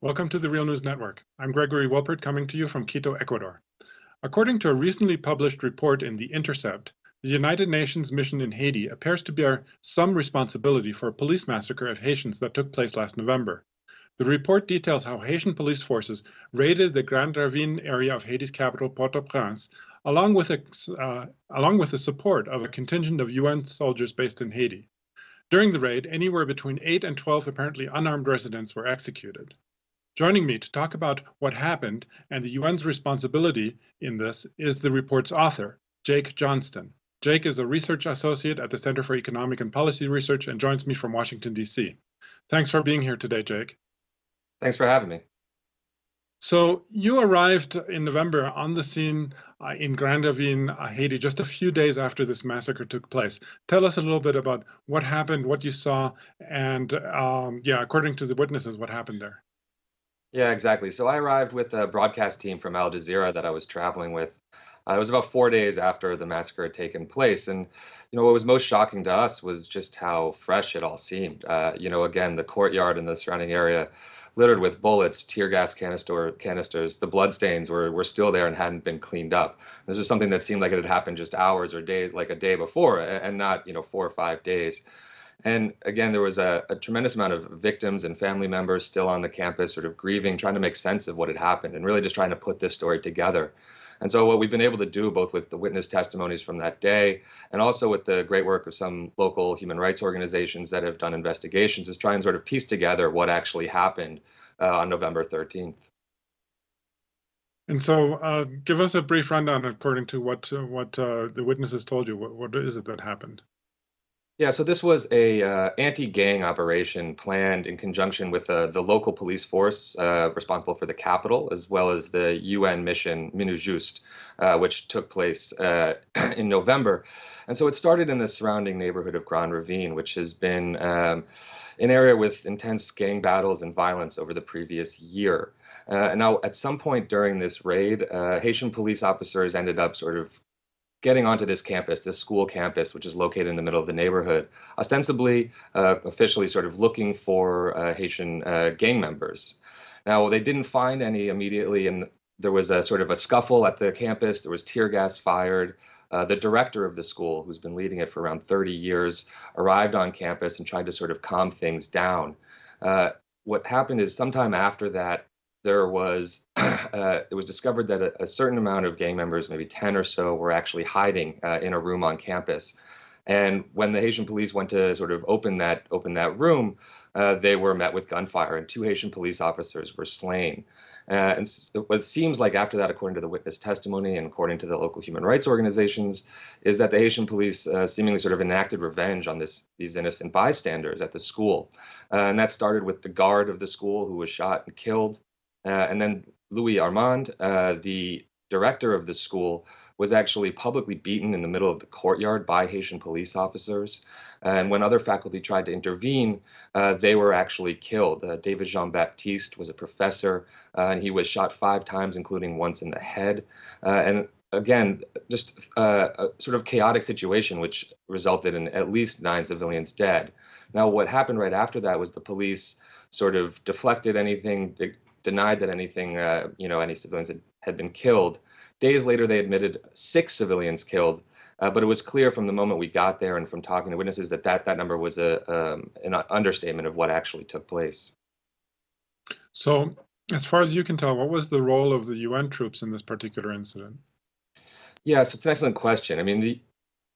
Welcome to the Real News Network. I'm Gregory Wilpert coming to you from Quito, Ecuador. According to a recently published report in the Intercept, the United Nations mission in Haiti appears to bear some responsibility for a police massacre of Haitians that took place last November. The report details how Haitian police forces raided the Grand Ravine area of Haiti's capital, Port-au-Prince, along with the support of a contingent of UN soldiers based in Haiti. During the raid, anywhere between 8 and 12 apparently unarmed residents were executed. Joining me to talk about what happened and the UN's responsibility in this is the report's author, Jake Johnston. Jake is a research associate at the Center for Economic and Policy Research and joins me from Washington, D.C. Thanks for being here today, Jake. Thanks for having me. So you arrived in November on the scene in Grand Ravine, Haiti, just a few days after this massacre took place. Tell us a little bit about what happened, what you saw, and according to the witnesses, what happened there. Yeah, exactly. So I arrived with a broadcast team from Al Jazeera that I was traveling with. It was about 4 days after the massacre had taken place. And, what was most shocking to us was just how fresh it all seemed. Again, the courtyard and the surrounding area littered with bullets, tear gas canisters. The bloodstains were still there and hadn't been cleaned up. This was something that seemed like it had happened just hours or days, like a day before, and not, 4 or 5 days. And again, there was a tremendous amount of victims and family members still on the campus, sort of grieving, trying to make sense of what had happened, and really just trying to put this story together. And so what we've been able to do, both with the witness testimonies from that day and also with the great work of some local human rights organizations that have done investigations, is try and sort of piece together what actually happened on November 13th. And so give us a brief rundown according to what the witnesses told you. What is it that happened? Yeah, so this was a anti-gang operation planned in conjunction with the local police force responsible for the capital, as well as the UN mission MINUJUST, which took place in November. And so it started in the surrounding neighborhood of Grand Ravine, which has been an area with intense gang battles and violence over the previous year. And now, at some point during this raid, Haitian police officers ended up sort of getting onto this campus, this school campus, which is located in the middle of the neighborhood, ostensibly, officially sort of looking for Haitian gang members. Now, they didn't find any immediately, and there was a sort of a scuffle at the campus. There was tear gas fired. The director of the school, who's been leading it for around 30 years, arrived on campus and tried to sort of calm things down. What happened is sometime after that, it was discovered that a certain amount of gang members, maybe 10 or so, were actually hiding in a room on campus. And when the Haitian police went to sort of open that room, they were met with gunfire, and 2 Haitian police officers were slain. And what it seems like after that, according to the witness testimony and according to the local human rights organizations, is that the Haitian police seemingly sort of enacted revenge on these innocent bystanders at the school. And that started with the guard of the school, who was shot and killed. And then Louis Armand, the director of the school, was actually publicly beaten in the middle of the courtyard by Haitian police officers. And when other faculty tried to intervene, they were actually killed. David Jean-Baptiste was a professor, and he was shot 5 times, including once in the head. And again, just a sort of chaotic situation, which resulted in at least 9 civilians dead. Now, what happened right after that was the police sort of deflected anything, denied that anything, any civilians had been killed. Days later, they admitted 6 civilians killed, but it was clear from the moment we got there and from talking to witnesses that number was an understatement of what actually took place. So, as far as you can tell, what was the role of the UN troops in this particular incident? Yeah, so it's an excellent question. I mean,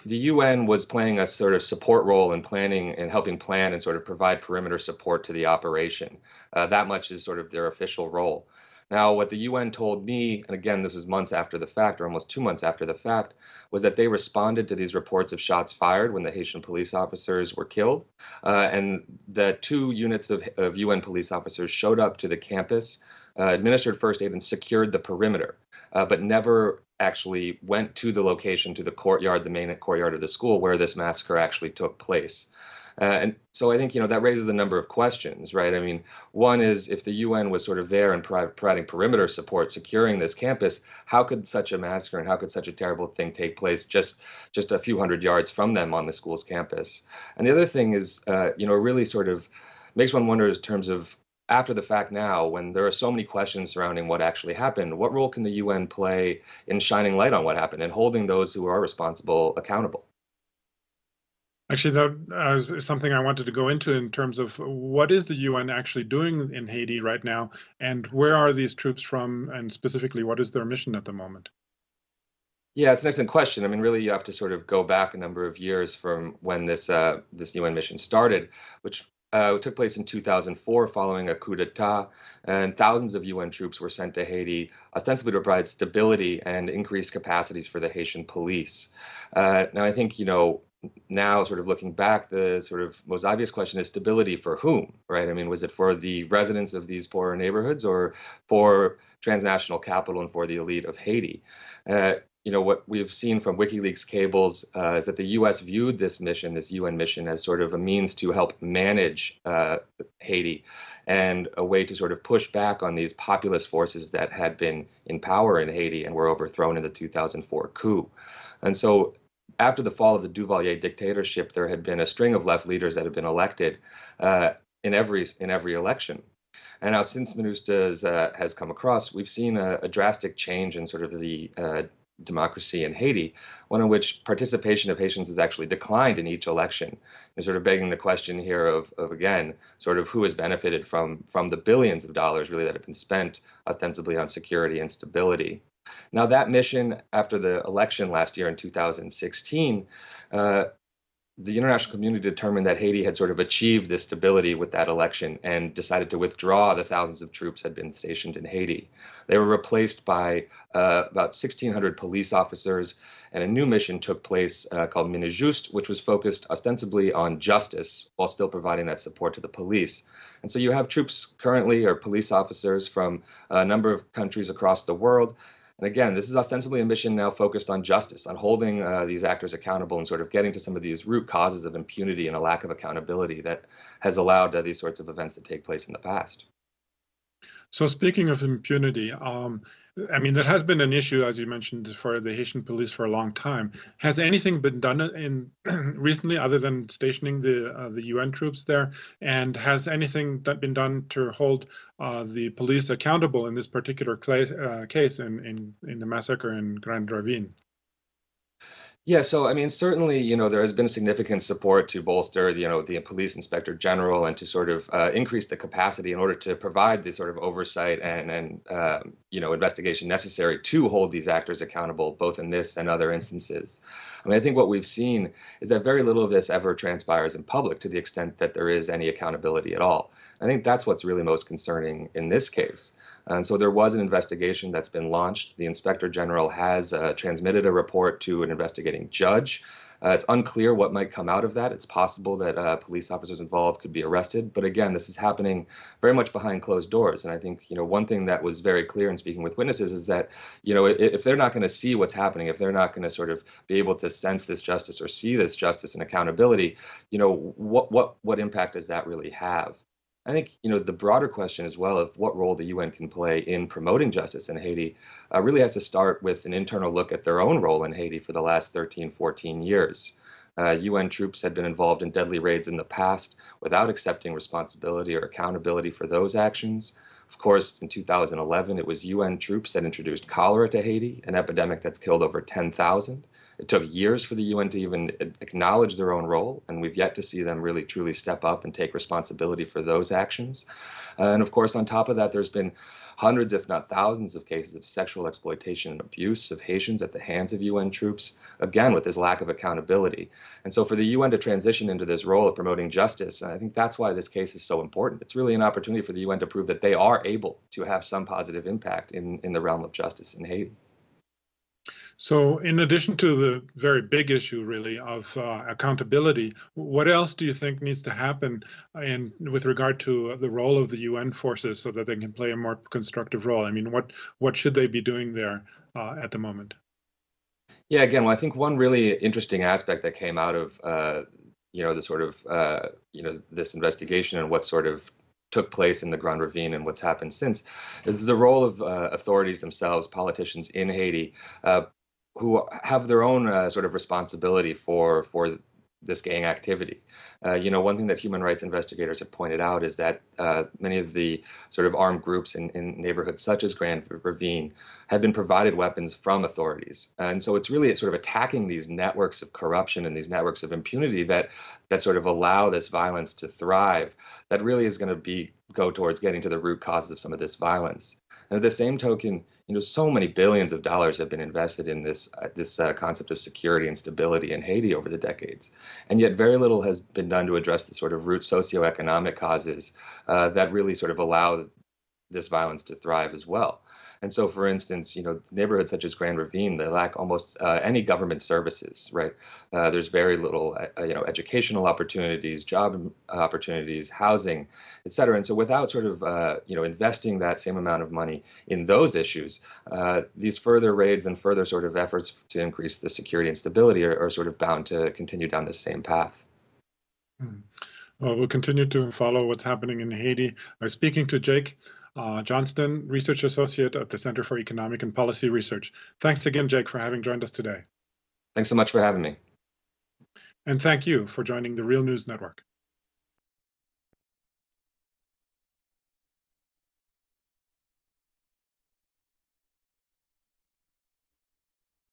the UN was playing a sort of support role in planning and helping plan and sort of provide perimeter support to the operation. That much is sort of their official role. Now, what the UN told me, and again, this was months after the fact, or almost 2 months after the fact, was that they responded to these reports of shots fired when the Haitian police officers were killed, and that 2 units of UN police officers showed up to the campus, administered first aid, and secured the perimeter, but never actually went to the location, to the courtyard, the main courtyard of the school where this massacre actually took place. And so I think, that raises a number of questions, right? I mean, one is, if the UN was sort of there and providing perimeter support, securing this campus, how could such a massacre and how could such a terrible thing take place just a few hundred yards from them on the school's campus? And the other thing is, really sort of makes one wonder in terms of after the fact now, when there are so many questions surrounding what actually happened, what role can the UN play in shining light on what happened and holding those who are responsible accountable? Actually, that is something I wanted to go into in terms of what is the UN actually doing in Haiti right now, and where are these troops from, and specifically, what is their mission at the moment? Yeah, it's an excellent question. I mean, really, you have to sort of go back a number of years from when this UN mission started, which took place in 2004 following a coup d'etat, and thousands of UN troops were sent to Haiti, ostensibly to provide stability and increase capacities for the Haitian police. Now, I think, now sort of looking back, the sort of most obvious question is stability for whom, right? I mean, was it for the residents of these poorer neighborhoods or for transnational capital and for the elite of Haiti? What we've seen from WikiLeaks cables is that the U.S. viewed this mission, this UN mission, as sort of a means to help manage Haiti and a way to sort of push back on these populist forces that had been in power in Haiti and were overthrown in the 2004 coup. And so after the fall of the Duvalier dictatorship, there had been a string of left leaders that had been elected in every election. And now since MINUSTA has come across, we've seen a drastic change in sort of the democracy in Haiti, one in which participation of Haitians has actually declined in each election. And sort of begging the question here of again, sort of who has benefited from the billions of dollars really that have been spent ostensibly on security and stability. Now that mission, after the election last year in 2016, the international community determined that Haiti had sort of achieved this stability with that election and decided to withdraw the thousands of troops that had been stationed in Haiti. They were replaced by about 1,600 police officers, and a new mission took place called MINUJUST, which was focused ostensibly on justice while still providing that support to the police. And so you have troops currently, or police officers from a number of countries across the world. And again, this is ostensibly a mission now focused on justice, on holding these actors accountable and sort of getting to some of these root causes of impunity and a lack of accountability that has allowed these sorts of events to take place in the past. So speaking of impunity, I mean, that has been an issue, as you mentioned, for the Haitian police for a long time. Has anything been done in recently other than stationing the UN troops there? And has anything been done to hold the police accountable in this particular case in the massacre in Grand Ravine? Yeah, so I mean, certainly, there has been significant support to bolster, the police inspector general and to sort of increase the capacity in order to provide the sort of oversight and investigation necessary to hold these actors accountable, both in this and other instances. I mean, I think what we've seen is that very little of this ever transpires in public to the extent that there is any accountability at all. I think that's what's really most concerning in this case. And so there was an investigation that's been launched. The Inspector General has transmitted a report to an investigating judge. It's unclear what might come out of that. It's possible that police officers involved could be arrested. But again, this is happening very much behind closed doors. And I think, one thing that was very clear in speaking with witnesses is that, if they're not going to see what's happening, if they're not going to sort of be able to sense this justice or see this justice and accountability, what impact does that really have? I think, the broader question as well of what role the UN can play in promoting justice in Haiti really has to start with an internal look at their own role in Haiti for the last 13, 14 years. UN troops had been involved in deadly raids in the past without accepting responsibility or accountability for those actions. Of course, in 2011, it was UN troops that introduced cholera to Haiti, an epidemic that's killed over 10,000. It took years for the UN to even acknowledge their own role, and we've yet to see them really truly step up and take responsibility for those actions. And of course, on top of that, there's been hundreds, if not thousands, of cases of sexual exploitation and abuse of Haitians at the hands of UN troops, again, with this lack of accountability. And so for the UN to transition into this role of promoting justice, I think that's why this case is so important. It's really an opportunity for the UN to prove that they are able to have some positive impact in the realm of justice in Haiti. So in addition to the very big issue, really, of accountability, what else do you think needs to happen with regard to the role of the UN forces so that they can play a more constructive role? I mean, what should they be doing there at the moment? Yeah, again, well, I think one really interesting aspect that came out of the sort of this investigation and what sort of took place in the Grand Ravine and what's happened since is the role of authorities themselves, politicians in Haiti, who have their own sort of responsibility for this gang activity. One thing that human rights investigators have pointed out is that many of the sort of armed groups in neighborhoods such as Grand Ravine have been provided weapons from authorities. And so it's really sort of attacking these networks of corruption and these networks of impunity that sort of allow this violence to thrive, that really is going to go towards getting to the root causes of some of this violence. And at the same token, so many billions of dollars have been invested in this concept of security and stability in Haiti over the decades. And yet very little has been done to address the sort of root socioeconomic causes that really sort of allow this violence to thrive as well. And so, for instance, neighborhoods such as Grand Ravine, they lack almost any government services, right? There's very little, educational opportunities, job opportunities, housing, et cetera. And so without sort of, investing that same amount of money in those issues, these further raids and further sort of efforts to increase the security and stability are sort of bound to continue down the same path. Well, we'll continue to follow what's happening in Haiti. I was speaking to Jake Johnston, Research Associate at the Center for Economic and Policy Research. Thanks again, Jake, for having joined us today. Thanks so much for having me. And thank you for joining the Real News Network.